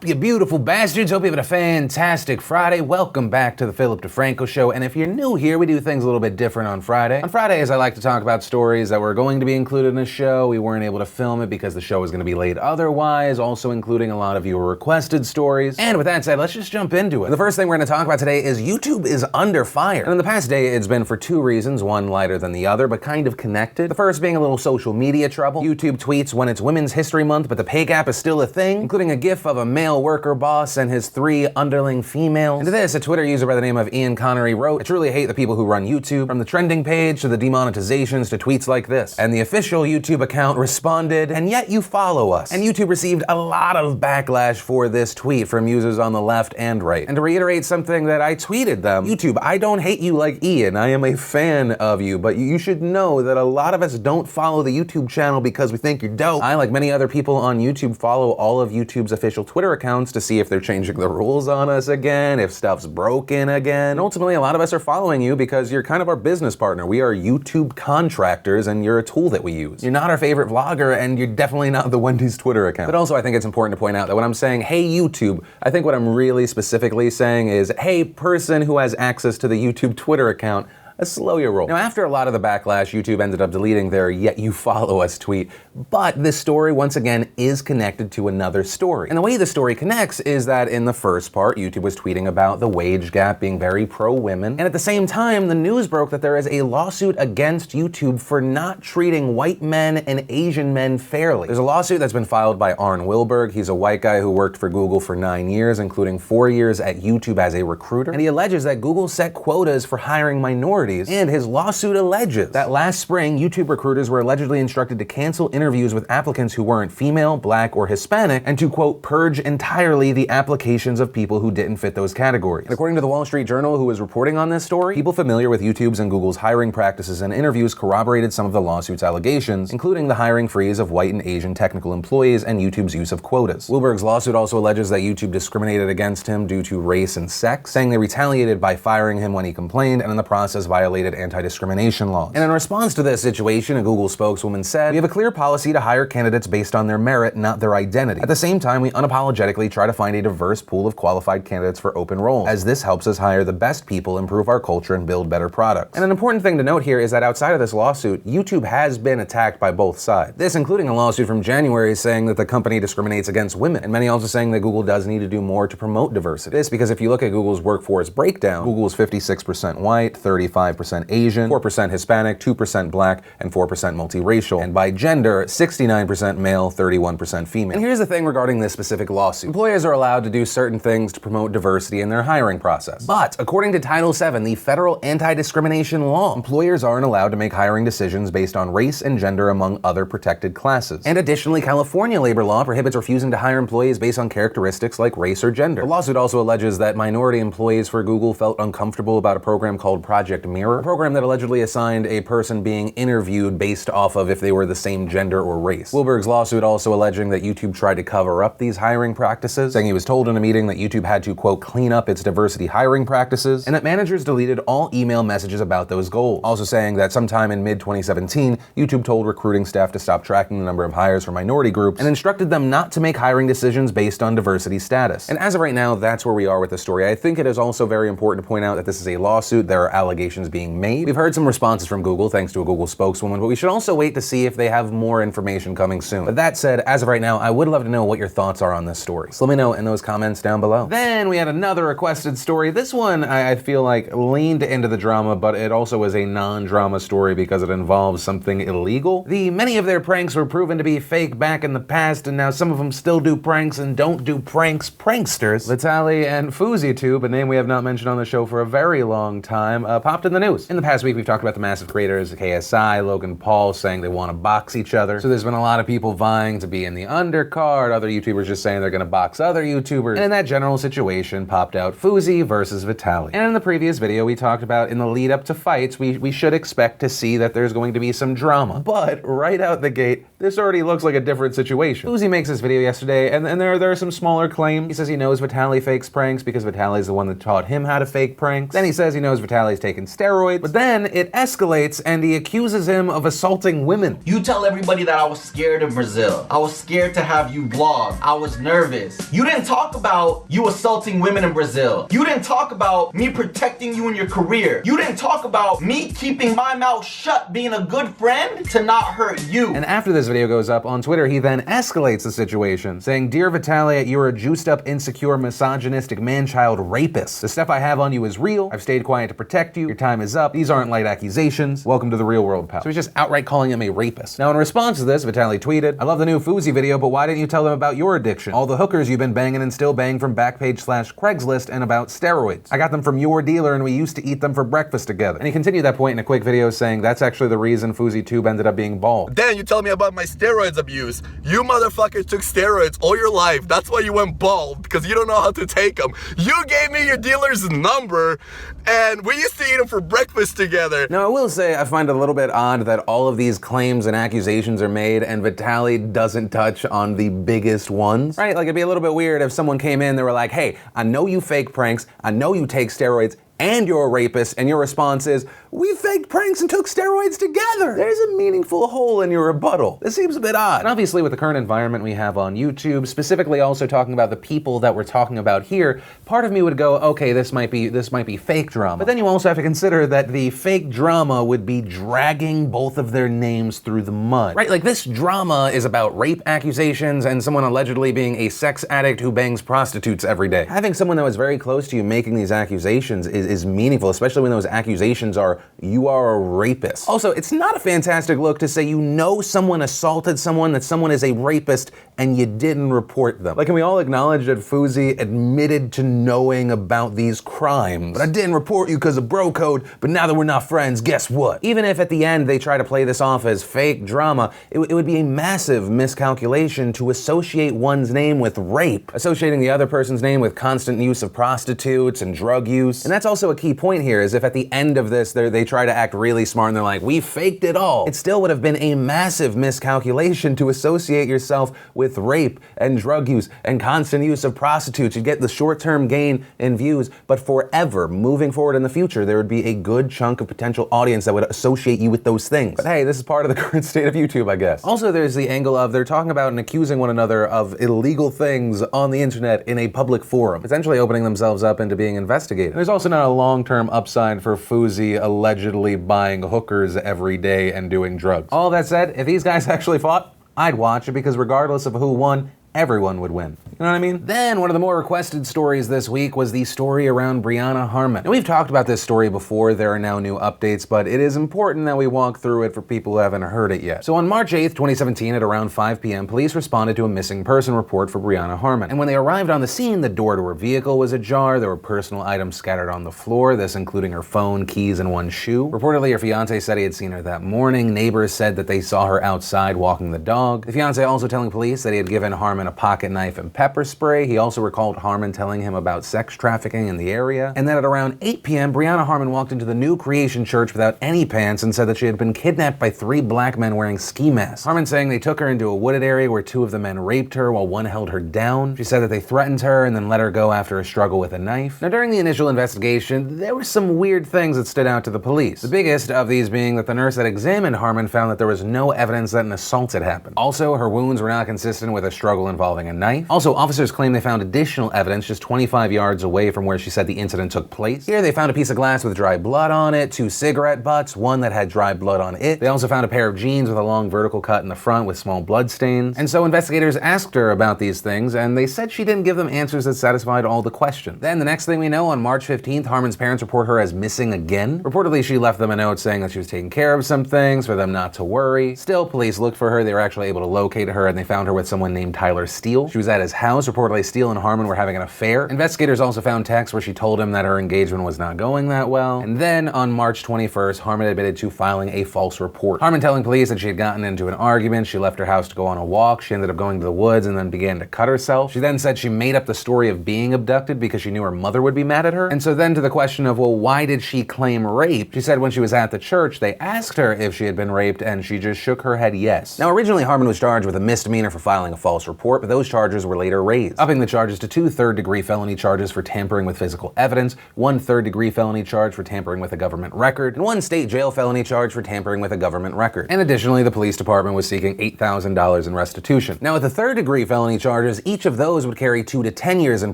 up, you beautiful bastards? Hope you have a fantastic Friday. Welcome back to the Philip DeFranco Show. And if you're new here, we do things a little bit different on Friday. On Fridays, I like to talk about stories that were going to be included in the show. We weren't able to film it because the show was going to be late otherwise, also including a lot of your requested stories. And with that said, let's just jump into it. The first thing we're going to talk about today is YouTube is under fire. And in the past day, it's been for two reasons, one lighter than the other, but kind of connected. The first being a little social media trouble. YouTube tweets when it's Women's History Month, but the pay gap is still a thing, including a gif of a male worker boss and his 3 underling females. And to this, a Twitter user by the name of Ian Connery wrote, "I truly hate the people who run YouTube, from the trending page to the demonetizations to tweets like this." And the official YouTube account responded, "And yet you follow us." And YouTube received a lot of backlash for this tweet from users on the left and right. And to reiterate something that I tweeted them, YouTube, I don't hate you like Ian. I am a fan of you, but you should know that a lot of us don't follow the YouTube channel because we think you're dope. I, like many other people on YouTube, follow all of YouTube's official Twitter accounts to see if they're changing the rules on us again, if stuff's broken again. And ultimately, a lot of us are following you because you're kind of our business partner. We are YouTube contractors and you're a tool that we use. You're not our favorite vlogger and you're definitely not the Wendy's Twitter account. But also, I think it's important to point out that when I'm saying, hey YouTube, I think what I'm really specifically saying is, hey person who has access to the YouTube Twitter account, slow your roll. Now, after a lot of the backlash, YouTube ended up deleting their "yet you follow us" tweet, but this story, once again, is connected to another story. And the way the story connects is that in the first part, YouTube was tweeting about the wage gap, being very pro-women, and at the same time, the news broke that there is a lawsuit against YouTube for not treating white men and Asian men fairly. There's a lawsuit that's been filed by Arn Wilberg. He's a white guy who worked for Google for 9 years, including 4 years at YouTube as a recruiter, and he alleges that Google set quotas for hiring minorities. And his lawsuit alleges that last spring, YouTube recruiters were allegedly instructed to cancel interviews with applicants who weren't female, black, or Hispanic, and to, quote, purge entirely the applications of people who didn't fit those categories. And according to the Wall Street Journal, who was reporting on this story, people familiar with YouTube's and Google's hiring practices and interviews corroborated some of the lawsuit's allegations, including the hiring freeze of white and Asian technical employees and YouTube's use of quotas. Wilberg's lawsuit also alleges that YouTube discriminated against him due to race and sex, saying they retaliated by firing him when he complained, and in the process violated anti-discrimination laws. And in response to this situation, a Google spokeswoman said, "We have a clear policy to hire candidates based on their merit, not their identity. At the same time, we unapologetically try to find a diverse pool of qualified candidates for open roles, as this helps us hire the best people, improve our culture, and build better products." And an important thing to note here is that outside of this lawsuit, YouTube has been attacked by both sides. This including a lawsuit from January saying that the company discriminates against women, and many also saying that Google does need to do more to promote diversity. This because if you look at Google's workforce breakdown, Google is 56% white, 35% Asian, 4% Hispanic, 2% black, and 4% multiracial. And by gender, 69% male, 31% female. And here's the thing regarding this specific lawsuit. Employers are allowed to do certain things to promote diversity in their hiring process. But according to Title VII, the federal anti-discrimination law, employers aren't allowed to make hiring decisions based on race and gender among other protected classes. And additionally, California labor law prohibits refusing to hire employees based on characteristics like race or gender. The lawsuit also alleges that minority employees for Google felt uncomfortable about a program called Project Mirror, a program that allegedly assigned a person being interviewed based off of if they were the same gender or race. Wilberg's lawsuit also alleging that YouTube tried to cover up these hiring practices, saying he was told in a meeting that YouTube had to, quote, clean up its diversity hiring practices, and that managers deleted all email messages about those goals. Also saying that sometime in mid-2017, YouTube told recruiting staff to stop tracking the number of hires for minority groups and instructed them not to make hiring decisions based on diversity status. And as of right now, that's where we are with the story. I think it is also very important to point out that this is a lawsuit. There are allegations being made. We've heard some responses from Google, thanks to a Google spokeswoman, but we should also wait to see if they have more information coming soon. But that said, as of right now, I would love to know what your thoughts are on this story. So let me know in those comments down below. Then we had another requested story. This one, I feel like leaned into the drama, but it also is a non-drama story because it involves something illegal. Many of their pranks were proven to be fake back in the past, and now some of them still do pranks and don't do pranks. Pranksters, Vitaly and FouseyTube, a name we have not mentioned on the show for a very long time, popped in the news. In the past week, we've talked about the massive creators, KSI, Logan Paul, saying they want to box each other. So there's been a lot of people vying to be in the undercard, other YouTubers just saying they're going to box other YouTubers. And in that general situation popped out Fousey versus Vitaly. And in the previous video, we talked about in the lead up to fights, we should expect to see that there's going to be some drama. But right out the gate, this already looks like a different situation. Fousey makes this video yesterday, and there are some smaller claims. He says he knows Vitaly fakes pranks because Vitaly's the one that taught him how to fake pranks. Then he says he knows Vitaly's taken steroids. But then it escalates and he accuses him of assaulting women. You tell everybody that I was scared of Brazil. I was scared to have you vlog. I was nervous. You didn't talk about you assaulting women in Brazil. You didn't talk about me protecting you in your career. You didn't talk about me keeping my mouth shut, being a good friend to not hurt you. And after this video goes up on Twitter, he then escalates the situation, saying, "Dear Vitalia, you're a juiced up, insecure, misogynistic man-child rapist. The stuff I have on you is real. I've stayed quiet to protect you. Your time is up. These aren't light accusations. Welcome to the real world, pal." So he's just outright calling him a rapist. Now in response to this, Vitaly tweeted, "I love the new Fousey video, but why didn't you tell them about your addiction? All the hookers you've been banging and still bang from Backpage/Craigslist and about steroids. I got them from your dealer and we used to eat them for breakfast together." And he continued that point in a quick video saying that's actually the reason FouseyTube ended up being bald. Then you tell me about my steroids abuse. You motherfuckers took steroids all your life. That's why you went bald, because you don't know how to take them. You gave me your dealer's number and we used to eat them for breakfast together. Now I will say I find it a little bit odd that all of these claims and accusations are made and Vitaly doesn't touch on the biggest ones, right? Like it'd be a little bit weird if someone came in, they were like, "Hey, I know you fake pranks, I know you take steroids, and you're a rapist," and your response is, "We faked pranks and took steroids together." There's a meaningful hole in your rebuttal. This seems a bit odd. And obviously with the current environment we have on YouTube, specifically also talking about the people that we're talking about here, part of me would go, okay, this might be fake drama. But then you also have to consider that the fake drama would be dragging both of their names through the mud. Right, like this drama is about rape accusations and someone allegedly being a sex addict who bangs prostitutes every day. Having someone that was very close to you making these accusations is meaningful, especially when those accusations are, you are a rapist. Also, it's not a fantastic look to say you know someone assaulted someone, that someone is a rapist, and you didn't report them. Like, can we all acknowledge that Fousey admitted to knowing about these crimes? But I didn't report you because of bro code, but now that we're not friends, guess what? Even if at the end they try to play this off as fake drama, it would be a massive miscalculation to associate one's name with rape, associating the other person's name with constant use of prostitutes and drug use. And that's also a key point here, is if at the end of this they try to act really smart and they're like, we faked it all, it still would have been a massive miscalculation to associate yourself with rape and drug use and constant use of prostitutes. You'd get the short-term gain in views, but forever, moving forward in the future, there would be a good chunk of potential audience that would associate you with those things. But hey, this is part of the current state of YouTube, I guess. Also, there's the angle of they're talking about and accusing one another of illegal things on the internet in a public forum, potentially opening themselves up into being investigated. And there's also not a long-term upside for Fousey allegedly buying hookers every day and doing drugs. All that said, if these guys actually fought, I'd watch it, because regardless of who won, everyone would win. You know what I mean? Then, one of the more requested stories this week was the story around Brianna Harmon. Now, we've talked about this story before, there are now new updates, but it is important that we walk through it for people who haven't heard it yet. So on March 8th, 2017 at around 5 p.m., police responded to a missing person report for Brianna Harmon. And when they arrived on the scene, the door to her vehicle was ajar, there were personal items scattered on the floor, this including her phone, keys, and one shoe. Reportedly, her fiance said he had seen her that morning. Neighbors said that they saw her outside walking the dog. The fiance also telling police that he had given Harmon a pocket knife and pepper spray. He also recalled Harmon telling him about sex trafficking in the area. And then at around 8 p.m., Brianna Harmon walked into the New Creation Church without any pants and said that she had been kidnapped by 3 black men wearing ski masks. Harmon saying they took her into a wooded area where 2 of the men raped her while one held her down. She said that they threatened her and then let her go after a struggle with a knife. Now, during the initial investigation, there were some weird things that stood out to the police. The biggest of these being that the nurse that examined Harmon found that there was no evidence that an assault had happened. Also, her wounds were not consistent with a struggle involving a knife. Also, officers claim they found additional evidence just 25 yards away from where she said the incident took place. Here, they found a piece of glass with dry blood on it, 2 cigarette butts, one that had dry blood on it. They also found a pair of jeans with a long vertical cut in the front with small blood stains. And so investigators asked her about these things, and they said she didn't give them answers that satisfied all the questions. Then, the next thing we know, on March 15th, Harmon's parents report her as missing again. Reportedly, she left them a note saying that she was taking care of some things, for them not to worry. Still, police looked for her. They were actually able to locate her, and they found her with someone named Tyler Steele. She was at his house. Reportedly, Steele and Harmon were having an affair. Investigators also found texts where she told him that her engagement was not going that well. And then, on March 21st, Harmon admitted to filing a false report. Harmon telling police that she had gotten into an argument, she left her house to go on a walk, she ended up going to the woods and then began to cut herself. She then said she made up the story of being abducted because she knew her mother would be mad at her. And so then to the question of, well, why did she claim rape? She said when she was at the church, they asked her if she had been raped and she just shook her head yes. Now, originally Harmon was charged with a misdemeanor for filing a false report. report, but those charges were later raised, upping the charges to 2 third-degree felony charges for tampering with physical evidence, 1 third-degree felony charge for tampering with a government record, and 1 state jail felony charge for tampering with a government record. And additionally, the police department was seeking $8,000 in restitution. Now, with the third-degree felony charges, each of those would carry 2 to 10 years in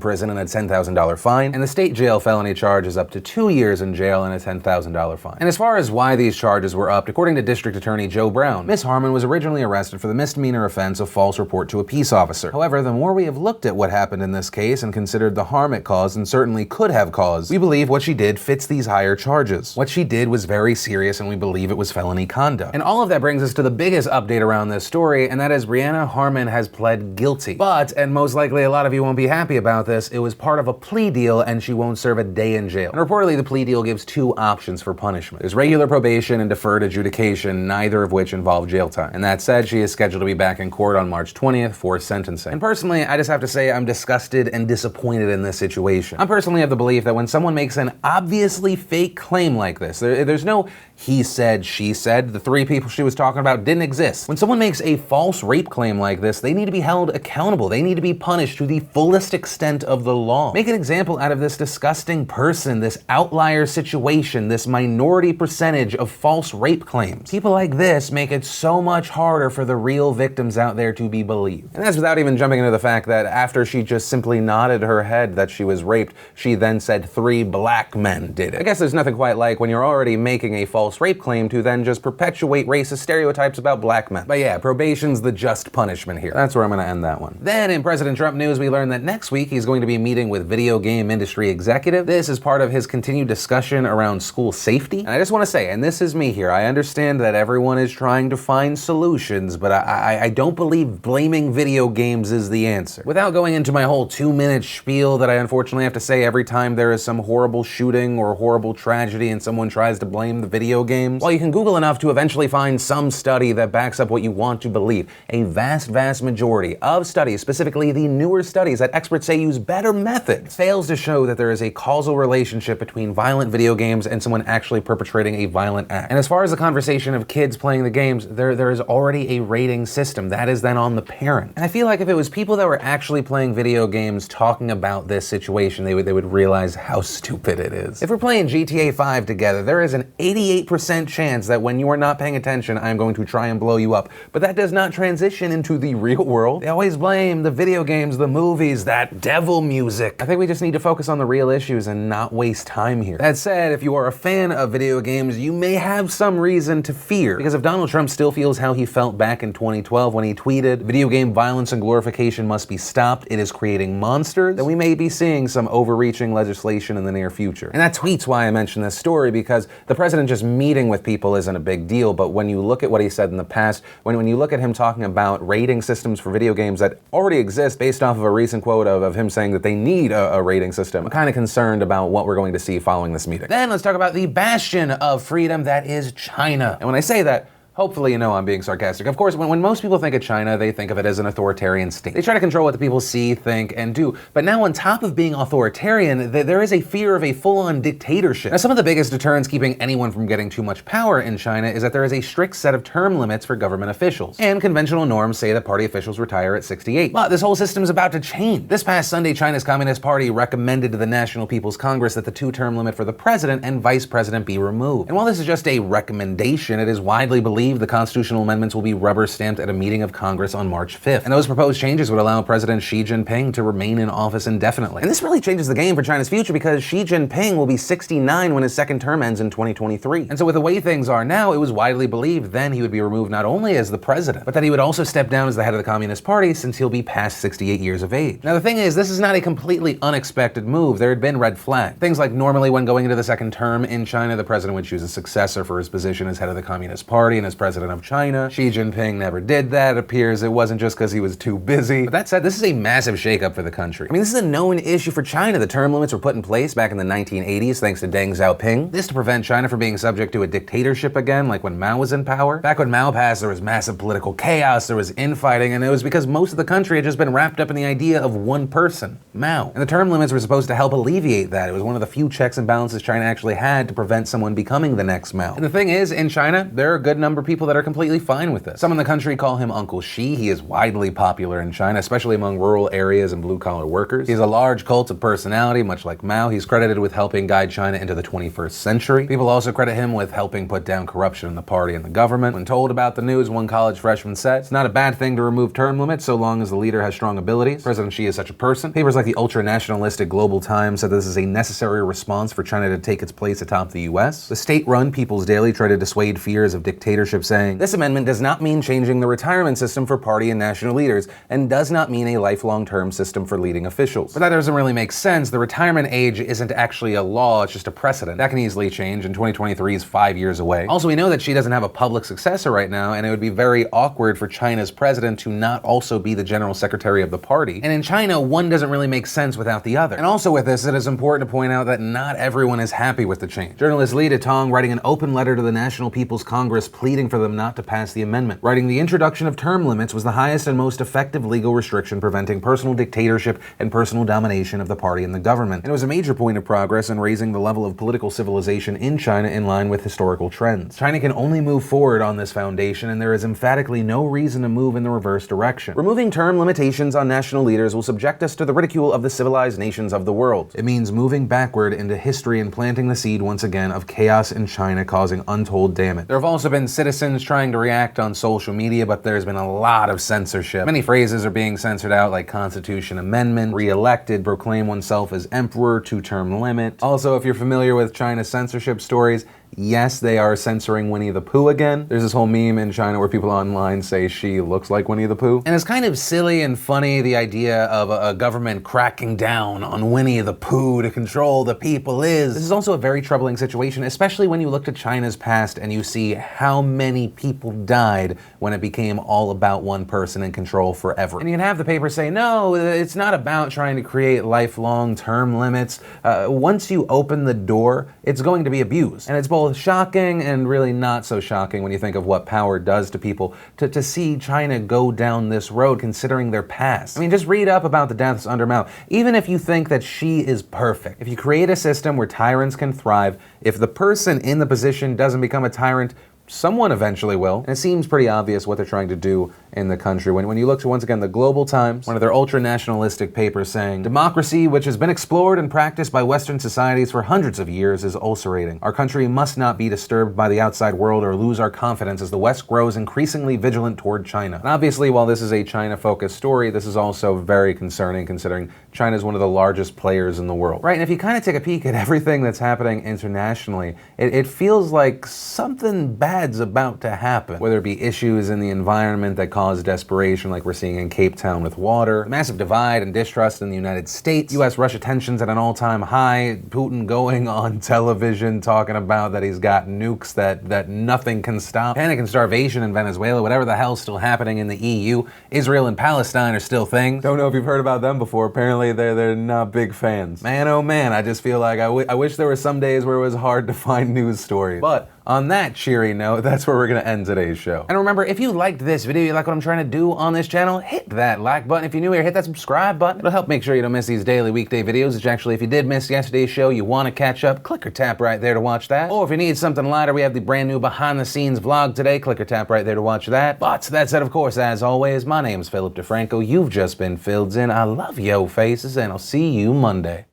prison and a $10,000 fine, and the state jail felony charge is up to 2 years in jail and a $10,000 fine. And as far as why these charges were upped, according to District Attorney Joe Brown, Ms. Harmon was originally arrested for the misdemeanor offense of false report to a peace officer. However, the more we have looked at what happened in this case and considered the harm it caused and certainly could have caused, we believe what she did fits these higher charges. What she did was very serious and we believe it was felony conduct. And all of that brings us to the biggest update around this story, and that is Brianna Harmon has pled guilty. But, and most likely a lot of you won't be happy about this, it was part of a plea deal and she won't serve a day in jail. And reportedly the plea deal gives 2 options for punishment. There's regular probation and deferred adjudication, neither of which involve jail time. And that said, she is scheduled to be back in court on March 20th for sentencing. And personally, I just have to say I'm disgusted and disappointed in this situation. I'm personally of the belief that when someone makes an obviously fake claim like this, there's no he said, she said, the 3 people she was talking about didn't exist. When someone makes a false rape claim like this, they need to be held accountable. They need to be punished to the fullest extent of the law. Make an example out of this disgusting person, this outlier situation, this minority percentage of false rape claims. People like this make it so much harder for the real victims out there to be believed. And that's without even jumping into the fact that after she just simply nodded her head that she was raped, she then said 3 black men did it. I guess there's nothing quite like when you're already making a false rape claim to then just perpetuate racist stereotypes about black men. But yeah, probation's the just punishment here. That's where I'm gonna end that one. Then in President Trump news, we learned that next week he's going to be meeting with video game industry executive. This is part of his continued discussion around school safety. And I just wanna say, and this is me here, I understand that everyone is trying to find solutions, but I don't believe blaming video games is the answer. Without going into my whole 2-minute spiel that I unfortunately have to say every time there is some horrible shooting or horrible tragedy and someone tries to blame the video games, while you can Google enough to eventually find some study that backs up what you want to believe, a vast majority of studies, specifically the newer studies that experts say use better methods, fails to show that there is a causal relationship between violent video games and someone actually perpetrating a violent act. And as far as the conversation of kids playing the games, there is already a rating system that is then on the parent. And I feel like if it was people that were actually playing video games talking about this situation, they would realize how stupid it is. If we're playing GTA 5 together, there is an 88% chance that when you are not paying attention, I'm going to try and blow you up. But that does not transition into the real world. They always blame the video games, the movies, that devil music. I think we just need to focus on the real issues and not waste time here. That said, if you are a fan of video games, you may have some reason to fear. Because if Donald Trump still feels how he felt back in 2012 when he tweeted, "Video game violence and glorification must be stopped, it is creating monsters," then we may be seeing some overreaching legislation in the near future. And that tweet's why I mentioned this story, because the president just meeting with people isn't a big deal, but when you look at what he said in the past, when you look at him talking about rating systems for video games that already exist based off of a recent quote of him saying that they need a rating system, I'm kind of concerned about what we're going to see following this meeting. Then let's talk about the bastion of freedom that is China. And when I say that, hopefully you know I'm being sarcastic. Of course, when most people think of China, they think of it as an authoritarian state. They try to control what the people see, think, and do. But now on top of being authoritarian, there is a fear of a full-on dictatorship. Now, some of the biggest deterrents keeping anyone from getting too much power in China is that there is a strict set of term limits for government officials. And conventional norms say that party officials retire at 68. But this whole system is about to change. This past Sunday, China's Communist Party recommended to the National People's Congress that the 2-term limit for the president and vice president be removed. And while this is just a recommendation, it is widely believed the constitutional amendments will be rubber stamped at a meeting of Congress on March 5th. And those proposed changes would allow President Xi Jinping to remain in office indefinitely. And this really changes the game for China's future because Xi Jinping will be 69 when his second term ends in 2023. And so with the way things are now, it was widely believed then he would be removed not only as the president, but that he would also step down as the head of the Communist Party since he'll be past 68 years of age. Now the thing is, this is not a completely unexpected move. There had been red flags. Things like normally when going into the second term in China, the president would choose a successor for his position as head of the Communist Party and as president of China. Xi Jinping never did that. It appears it wasn't just because he was too busy. But that said, this is a massive shakeup for the country. I mean, this is a known issue for China. The term limits were put in place back in the 1980s thanks to Deng Xiaoping. This to prevent China from being subject to a dictatorship again, like when Mao was in power. Back when Mao passed, there was massive political chaos, there was infighting, and it was because most of the country had just been wrapped up in the idea of one person, Mao. And the term limits were supposed to help alleviate that. It was one of the few checks and balances China actually had to prevent someone becoming the next Mao. And the thing is, in China, there are a good number are people that are completely fine with this. Some in the country call him Uncle Xi. He is widely popular in China, especially among rural areas and blue-collar workers. He has a large cult of personality, much like Mao. He's credited with helping guide China into the 21st century. People also credit him with helping put down corruption in the party and the government. When told about the news, one college freshman said, "It's not a bad thing to remove term limits so long as the leader has strong abilities. President Xi is such a person." Papers like the ultra-nationalistic Global Times said this is a necessary response for China to take its place atop the US. The state-run People's Daily tried to dissuade fears of dictatorship, saying, "This amendment does not mean changing the retirement system for party and national leaders, and does not mean a lifelong term system for leading officials." But that doesn't really make sense. The retirement age isn't actually a law, it's just a precedent. That can easily change, and 2023 is 5 years away. Also, we know that Xi doesn't have a public successor right now, and it would be very awkward for China's president to not also be the general secretary of the party. And in China, one doesn't really make sense without the other. And also with this, it is important to point out that not everyone is happy with the change. Journalist Li Detong writing an open letter to the National People's Congress pleading for them not to pass the amendment, writing, "The introduction of term limits was the highest and most effective legal restriction preventing personal dictatorship and personal domination of the party and the government. And it was a major point of progress in raising the level of political civilization in China in line with historical trends. China can only move forward on this foundation, and there is emphatically no reason to move in the reverse direction. Removing term limitations on national leaders will subject us to the ridicule of the civilized nations of the world. It means moving backward into history and planting the seed once again of chaos in China, causing untold damage." There have also been citizens trying to react on social media, but there's been a lot of censorship. Many phrases are being censored out, like Constitution Amendment, re-elected, proclaim oneself as emperor, two-term limit. Also, if you're familiar with China's censorship stories, yes, they are censoring Winnie the Pooh again. There's this whole meme in China where people online say she looks like Winnie the Pooh. And it's kind of silly and funny, the idea of a government cracking down on Winnie the Pooh to control the people This is also a very troubling situation, especially when you look to China's past and you see how many people died when it became all about one person in control forever. And you can have the paper say, no, it's not about trying to create lifelong term limits. Once you open the door, it's going to be abused. And it's both shocking and really not so shocking when you think of what power does to people to see China go down this road considering their past. I mean, just read up about the deaths under Mao. Even if you think that Xi is perfect, if you create a system where tyrants can thrive, if the person in the position doesn't become a tyrant, someone eventually will. And it seems pretty obvious what they're trying to do in the country. When you look to, once again, the Global Times, one of their ultra-nationalistic papers saying, "Democracy, which has been explored and practiced by Western societies for hundreds of years, is ulcerating. Our country must not be disturbed by the outside world or lose our confidence as the West grows increasingly vigilant toward China." And obviously, while this is a China-focused story, this is also very concerning considering China is one of the largest players in the world. Right, and if you kind of take a peek at everything that's happening internationally, it feels like something bad's about to happen. Whether it be issues in the environment that cause desperation like we're seeing in Cape Town with water, massive divide and distrust in the United States, US-Russia tensions at an all-time high, Putin going on television talking about that he's got nukes that nothing can stop, panic and starvation in Venezuela, whatever the hell's still happening in the EU, Israel and Palestine are still things. Don't know if you've heard about them before, apparently they're not big fans. Man, oh man, I just feel like I wish there were some days where it was hard to find news stories. But on that cheery note, that's where we're gonna end today's show. And remember, if you liked this video, you like what I'm trying to do on this channel, hit that like button. If you're new here, hit that subscribe button. It'll help make sure you don't miss these daily weekday videos, which actually, if you did miss yesterday's show, you wanna catch up, click or tap right there to watch that. Or if you need something lighter, we have the brand new behind the scenes vlog today, click or tap right there to watch that. But that said, of course, as always, my name's Philip DeFranco. You've just been filled in. I love yo faces, and I'll see you Monday.